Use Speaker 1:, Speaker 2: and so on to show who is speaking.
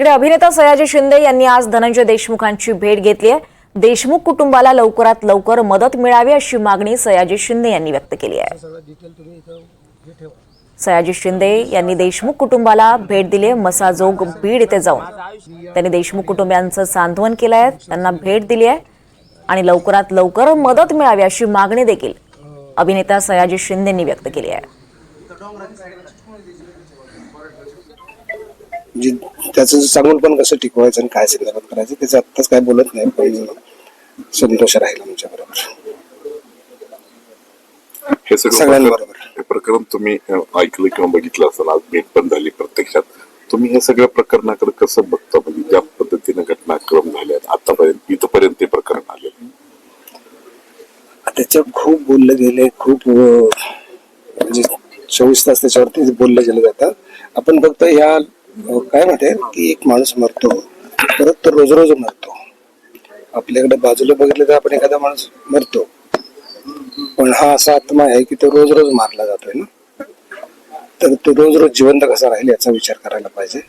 Speaker 1: तिकडे अभिनेता सयाजी शिंदे यांनी आज धनंजय देशमुखांची भेट घेतली आहे। देशमुख कुटुंबाला लवकरात लवकर मदत मिळावी अशी मागणी सयाजी शिंदे यांनी व्यक्त केली आहे। सयाजी शिंदे यांनी देशमुख कुटुंबाला भेट दिली। मसाजोग बीड येथे जाऊन त्यांनी देशमुख कुटुंबियांचं सांत्वन केलं आहे, त्यांना भेट दिली आहे आणि लवकरात लवकर मदत मिळावी अशी मागणी देखील अभिनेता सयाजी शिंदे यांनी व्यक्त केली आहे।
Speaker 2: त्याचं चांगलं कसं टिकवायचं आणि काय संदर्भात करायचं त्याचं आत्ताच काय बोलत नाही, पण संतोष राहील आमच्या बरोबर,
Speaker 3: हे सगळं हे प्रकरण तुम्ही ऐकलं किंवा बघितलं असाल, आज भेट पण झाली प्रत्यक्षात। तुम्ही हे सगळ्या प्रकरणाकडे कसं बघता, म्हणजे ज्या पद्धतीने घटनाक्रम झाल्यात आतापर्यंत इथपर्यंत ते प्रकरण आले,
Speaker 2: त्याच्यावर खूप बोललं गेले, खूप म्हणजे 24 तास त्याच्यावरती बोललं गेलं जातं। आपण फक्त ह्या काय म्हणते की एक माणूस मरतो परत तो रोज रोज मरतो। आपल्याकडे बाजूला बघितलं तर आपण एखादा माणूस मरतो, पण हा असा आत्मा आहे की तो रोज रोज मारला जातोय ना, तर तो रोज रोज जिवंत कसा राहील याचा विचार करायला पाहिजे।